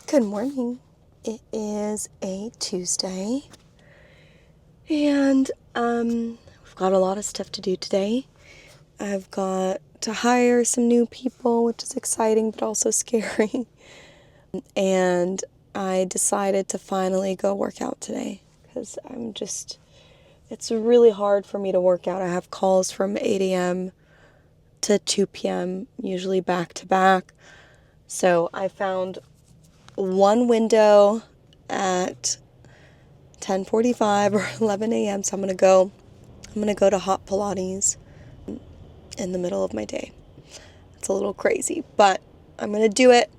Good morning. It is a Tuesday, and we've got a lot of stuff to do today. I've got to hire some new people, which is exciting but also scary. And I decided to finally go work out today because it's really hard for me to work out. I have calls from 8 a.m. to 2 p.m., usually back to back. So I found one window at 10:45 or 11 a.m. So I'm going to go to hot Pilates in the middle of my day. It's a little crazy, but I'm going to do it.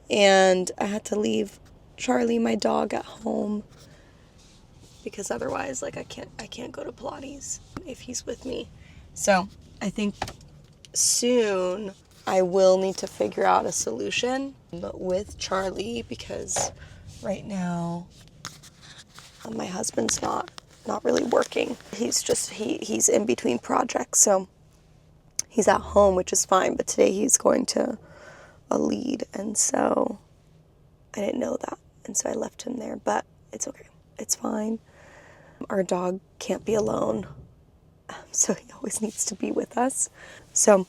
And I had to leave Charlie, my dog, at home because otherwise I can't go to Pilates if he's with me. So I think soon I will need to figure out a solution with Charlie because right now my husband's not really working. He's just he's in between projects, so he's at home, which is fine, but today he's going to a lead, and so I didn't know that, and so I left him there, but it's okay. It's fine. Our dog can't be alone, so he always needs to be with us. So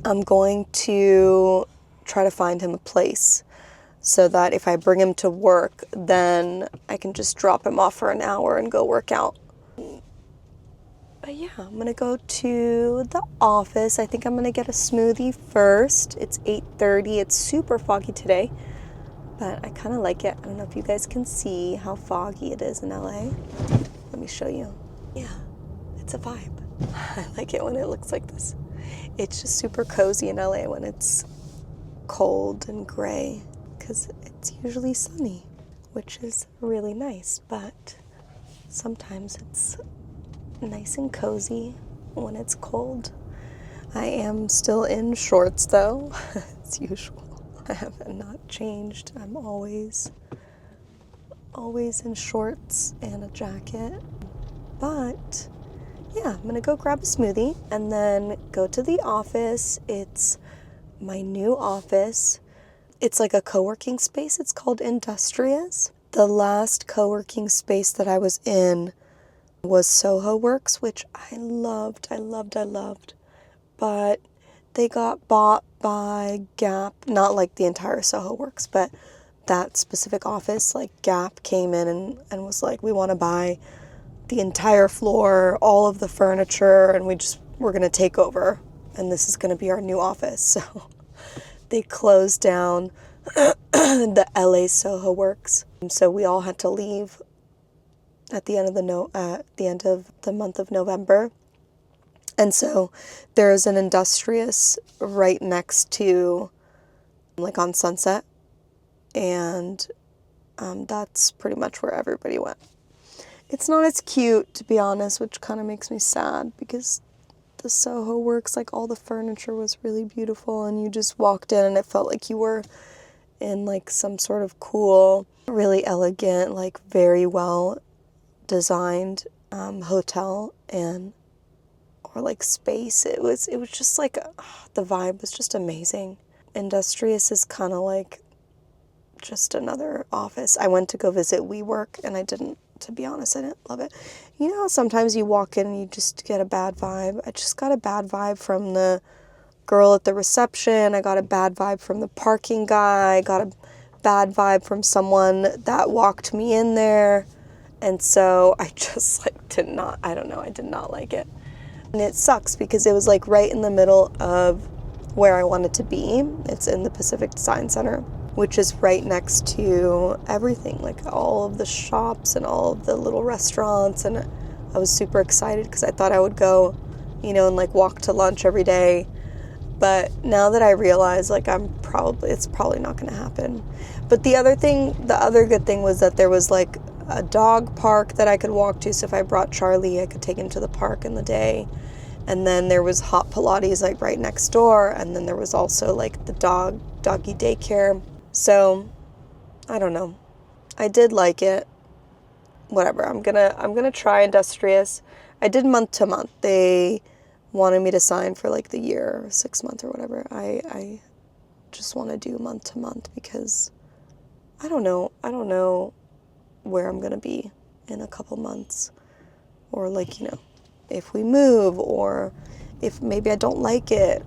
I'm going to try to find him a place so that if I bring him to work, then I can just drop him off for an hour and go work out. But yeah, I'm going to go to the office. I think I'm going to get a smoothie first. It's 8:30. It's super foggy today, but I kind of like it. I don't know if you guys can see how foggy it is in LA. Let me show you. Yeah, it's a vibe. I like it when it looks like this. It's just super cozy in LA when it's cold and gray because it's usually sunny, which is really nice, but sometimes it's nice and cozy when it's cold. I am still in shorts though, as usual. I have not changed. I'm always in shorts and a jacket. But yeah, I'm gonna go grab a smoothie and then go to the office. It's my new office. It's like a co-working space. It's called Industrious. The last co-working space that I was in was Soho Works, which I loved. But they got bought by Gap. Not like the entire Soho Works, but that specific office, like Gap came in and was like, we want to buy the entire floor, all of the furniture, and we're going to take over. And this is going to be our new office. So they closed down the LA Soho Works. So we all had to leave at the end of the month of November. And so there's an Industrious right next to, like, on Sunset. And that's pretty much where everybody went. It's not as cute, to be honest, which kind of makes me sad because the Soho Works, like, all the furniture was really beautiful and you just walked in and it felt like you were in like some sort of cool, really elegant, like very well designed hotel or like space. It was just like the vibe was just amazing. Industrious is kind of like just another office. I went to go visit WeWork and to be honest, I didn't love it. You know how sometimes you walk in and you just get a bad vibe? I just got a bad vibe from the girl at the reception. I got a bad vibe from the parking guy. I got a bad vibe from someone that walked me in there. And so I just I did not like it. And it sucks because it was like right in the middle of where I wanted to be. It's in the Pacific Design Center, which is right next to everything, like all of the shops and all of the little restaurants. And I was super excited because I thought I would go, and like walk to lunch every day. But now that I realize, like, it's probably not going to happen. But the other good thing was that there was like a dog park that I could walk to. So if I brought Charlie, I could take him to the park in the day. And then there was hot Pilates like right next door. And then there was also like the doggy daycare. So I don't know. I did like it. Whatever. I'm gonna try Industrious. I did month to month. They wanted me to sign for like the year or 6 months or whatever. I just want to do month to month because I don't know where I'm gonna be in a couple months, or like, if we move, or if maybe I don't like it.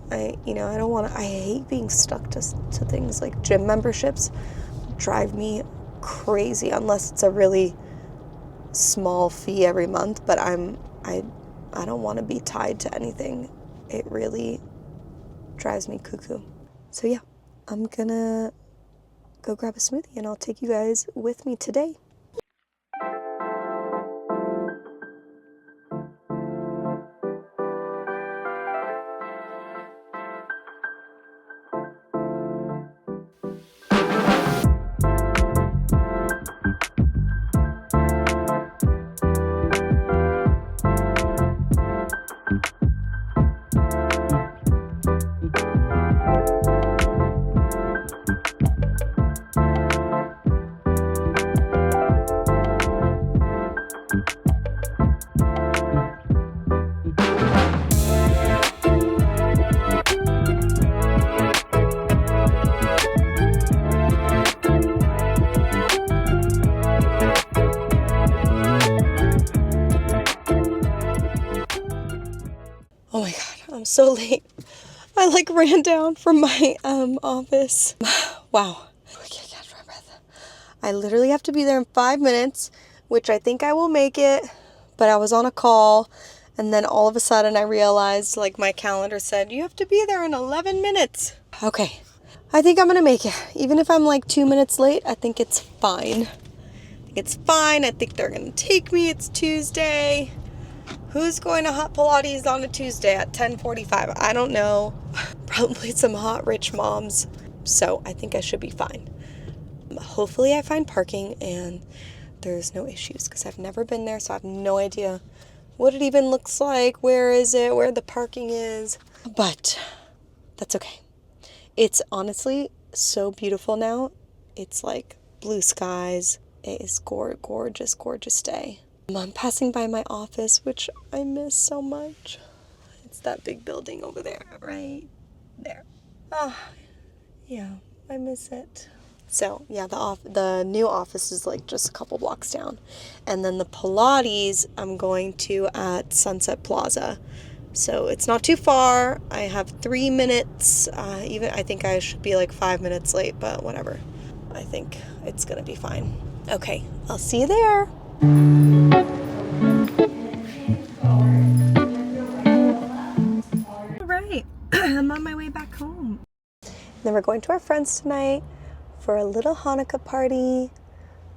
I don't want to, I hate being stuck to things like gym memberships drive me crazy unless it's a really small fee every month, but I don't want to be tied to anything. It really drives me cuckoo. So yeah, I'm gonna go grab a smoothie and I'll take you guys with me today. Oh my God, I'm so late. I ran down from my office. Wow. I can't catch my breath. I literally have to be there in 5 minutes, which I think I will make it, but I was on a call, and then all of a sudden I realized, my calendar said, you have to be there in 11 minutes. Okay, I think I'm gonna make it. Even if I'm 2 minutes late, I think it's fine. I think they're gonna take me. It's Tuesday. Who's going to hot Pilates on a Tuesday at 10:45? I don't know. Probably some hot rich moms. So I think I should be fine. Hopefully I find parking and there's no issues, because I've never been there, so I have no idea what it even looks like. Where is it? Where the parking is? But that's okay. It's honestly so beautiful now. It's blue skies. It is gorgeous, gorgeous day. I'm passing by my office, which I miss so much. It's that big building over there, right there. Yeah, I miss it. So yeah, the new office is just a couple blocks down, and then the Pilates I'm going to at Sunset Plaza. So it's not too far. I have 3 minutes. I think I should be 5 minutes late, but whatever. I think it's gonna be fine. Okay, I'll see you there. All right, I'm on my way back home. Then we're going to our friends tonight for a little Hanukkah party.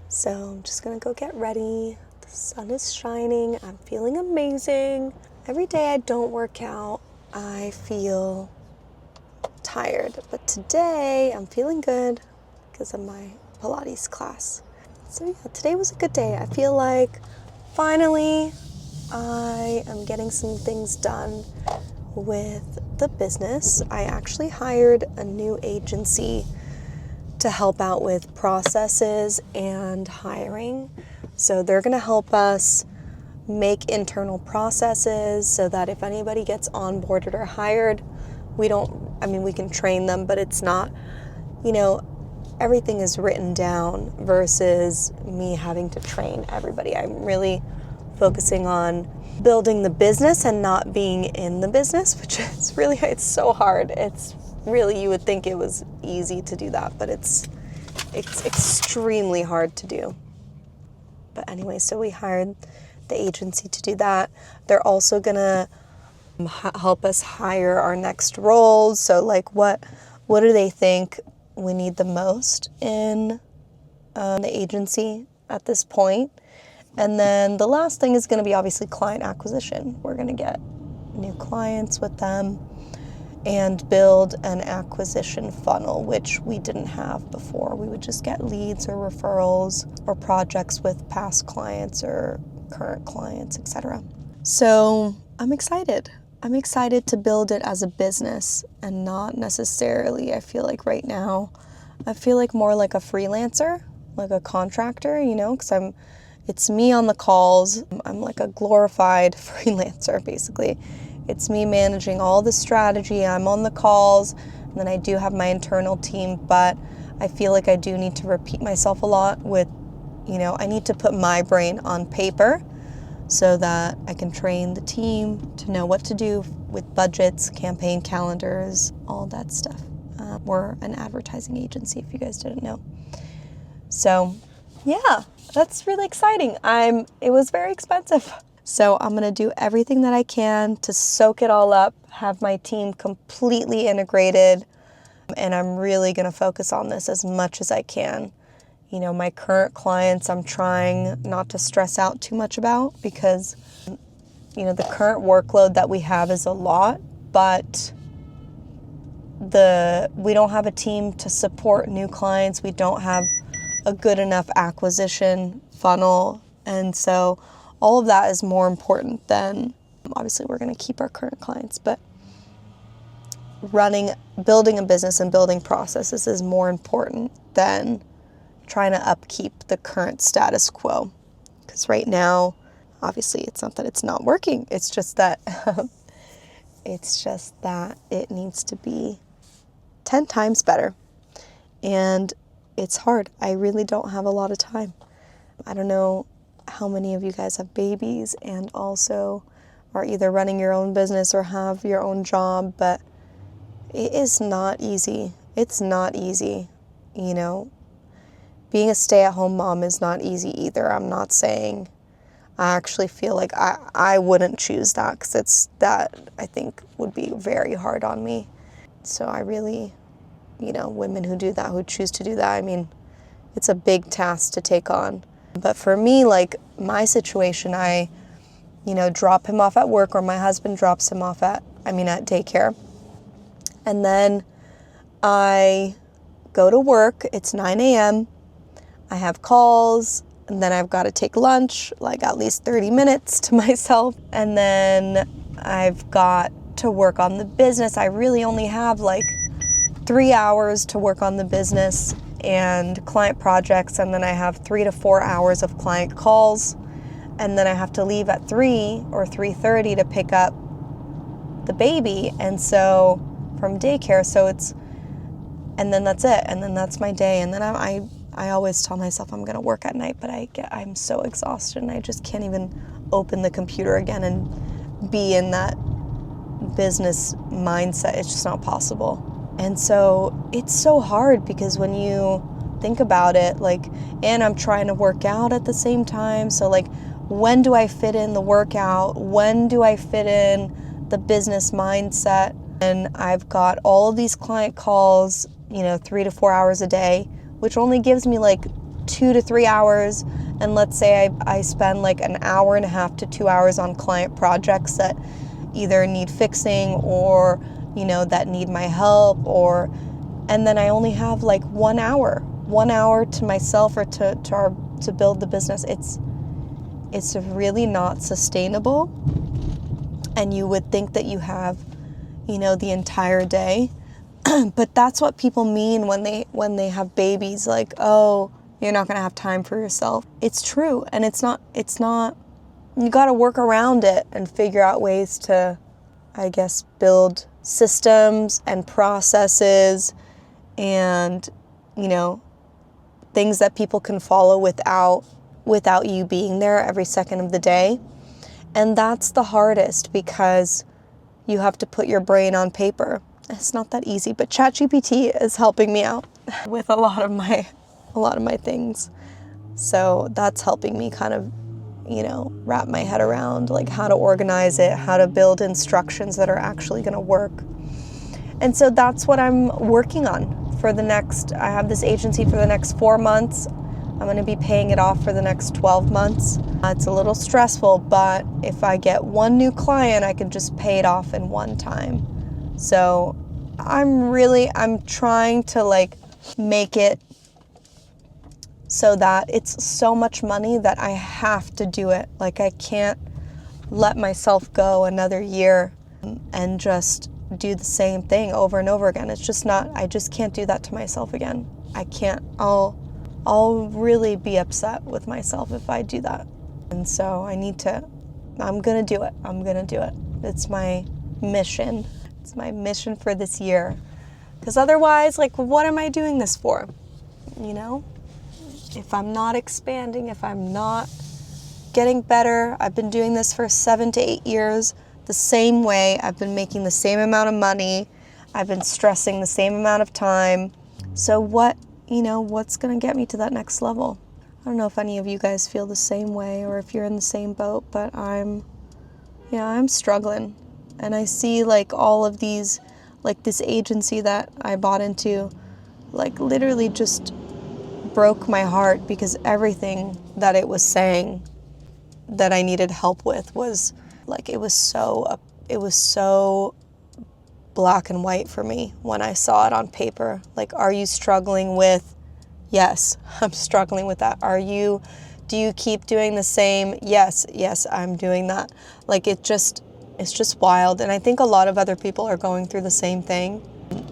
So I'm just gonna go get ready. The sun is shining. I'm feeling amazing. Every day I don't work out, I feel tired. But today I'm feeling good because of my Pilates class. So yeah, today was a good day. I feel like finally I am getting some things done with the business. I actually hired a new agency to help out with processes and hiring. So they're going to help us make internal processes so that if anybody gets onboarded or hired, we can train them, but it's not, everything is written down versus me having to train everybody. I'm really focusing on building the business and not being in the business, which is really, it's so hard. It's really, you would think it was easy to do that, but it's extremely hard to do. But anyway, so we hired the agency to do that. They're also gonna help us hire our next roles. So what do they think we need the most in the agency at this point? And then the last thing is going to be obviously client acquisition. We're going to get new clients with them and build an acquisition funnel, which we didn't have before. We would just get leads or referrals or projects with past clients or current clients, etc. So I'm excited. I'm excited to build it as a business and not necessarily, I feel like right now, I feel like more like a freelancer, like a contractor, because it's me on the calls. I'm like a glorified freelancer, basically. It's me managing all the strategy. I'm on the calls, and then I do have my internal team, but I feel like I do need to repeat myself a lot with, I need to put my brain on paper so that I can train the team to know what to do with budgets, campaign calendars, all that stuff. We're an advertising agency, if you guys didn't know. So, yeah, that's really exciting. It was very expensive. So I'm going to do everything that I can to soak it all up, have my team completely integrated, and I'm really going to focus on this as much as I can. My current clients, I'm trying not to stress out too much about because, the current workload that we have is a lot, but we don't have a team to support new clients. We don't have a good enough acquisition funnel. And so all of that is more important than, obviously we're going to keep our current clients, but building a business and building processes is more important than trying to upkeep the current status quo. Because right now, obviously it's not that it's not working. It's just that it needs to be 10 times better. And it's hard. I really don't have a lot of time. I don't know how many of you guys have babies and also are either running your own business or have your own job, but it is not easy. It's not easy. Being a stay-at-home mom is not easy either. I'm not saying. I actually feel like I wouldn't choose that because that I think would be very hard on me. So I really, women who do that, who choose to do that, it's a big task to take on. But for me, like my situation, I, drop him off at work or my husband drops him off at daycare. And then I go to work. It's 9 a.m. I have calls. And then I've got to take lunch, like at least 30 minutes to myself. And then I've got to work on the business. I really only have like 3 hours to work on the business and client projects. And then I have 3 to 4 hours of client calls. And then I have to leave at 3 or 3:30 to pick up the baby. And so from daycare. And then that's it. And then that's my day. And then I always tell myself I'm going to work at night, but I'm so exhausted and I just can't even open the computer again and be in that business mindset. It's just not possible. And so it's so hard because when you think about it, and I'm trying to work out at the same time. So when do I fit in the workout? When do I fit in the business mindset? And I've got all of these client calls, 3 to 4 hours a day, which only gives me 2 to 3 hours. And let's say I spend an hour and a half to 2 hours on client projects that either need fixing or, that need my help and then I only have 1 hour to myself or to build the business. It's really not sustainable. And you would think that you have, the entire day. But that's what people mean when they have babies, oh, you're not going to have time for yourself. It's true. And it's not, you got to work around it and figure out ways to, I guess, build systems and processes and, things that people can follow without you being there every second of the day. And that's the hardest because you have to put your brain on paper. It's not that easy, but ChatGPT is helping me out with a lot of my things. So that's helping me kind of, wrap my head around how to organize it, how to build instructions that are actually going to work. And so that's what I'm working on I have this agency for the next 4 months. I'm going to be paying it off for the next 12 months. It's a little stressful, but if I get one new client, I can just pay it off in one time. So I'm trying to make it so that it's so much money that I have to do it. I can't let myself go another year and just do the same thing over and over again. It's just not, I just can't do that to myself again. I can't, I'll really be upset with myself if I do that. And so I'm going to do it. I'm going to do it. It's my mission. It's my mission for this year. Because otherwise, what am I doing this for? you know, if I'm not expanding, if I'm not getting better, I've been doing this for 7 to 8 years the same way. I've been making the same amount of money. I've been stressing the same amount of time. So what's going to get me to that next level? I don't know if any of you guys feel the same way or if you're in the same boat, but I'm struggling. And I see like all of these, like this agency that I bought into, like literally just broke my heart because everything that it was saying that I needed help with was like, it was so black and white for me when I saw it on paper. Like, are you struggling with? Yes, I'm struggling with that. Do you keep doing the same? Yes, I'm doing that. Like, it's just wild. And I think a lot of other people are going through the same thing.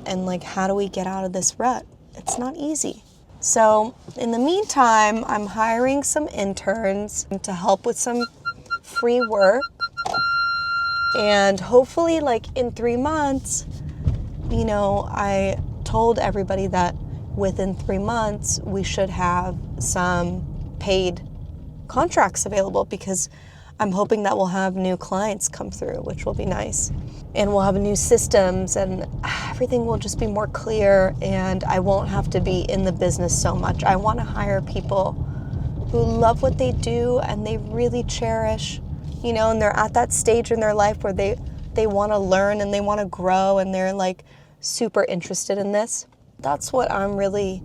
And like, how do we get out of this rut? It's not easy. So in the meantime, I'm hiring some interns to help with some free work. And hopefully like in 3 months, I told everybody that within 3 months, we should have some paid contracts available because I'm hoping that we'll have new clients come through, which will be nice. And we'll have new systems and everything will just be more clear and I won't have to be in the business so much. I want to hire people who love what they do and they really cherish, and they're at that stage in their life where they want to learn and they want to grow and they're like super interested in this. That's what I'm really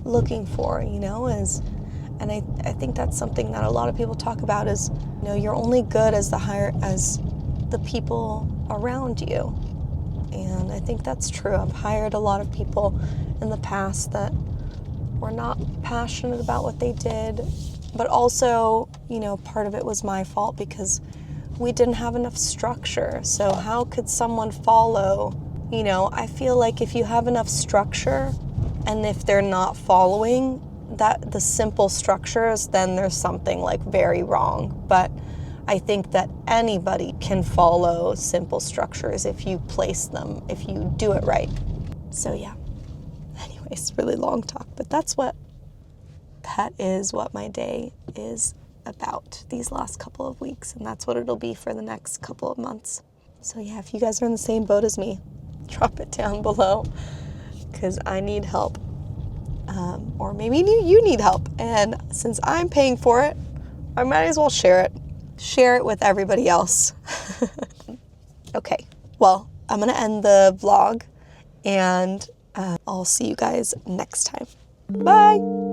looking for, and I think that's something that a lot of people talk about is, you're only good as the people around you. And I think that's true. I've hired a lot of people in the past that were not passionate about what they did, but also, part of it was my fault because we didn't have enough structure. So how could someone follow? I feel like if you have enough structure and if they're not following the simple structures, then there's something like very wrong. But I think that anybody can follow simple structures if you place them, if you do it right. So yeah, anyways, really long talk, but that is what my day is about these last couple of weeks, and that's what it'll be for the next couple of months. So yeah, if you guys are in the same boat as me, drop it down below because I need help. Or maybe you need help. And since I'm paying for it, I might as well share it. Share it with everybody else. Okay, well, I'm going to end the vlog and I'll see you guys next time. Bye!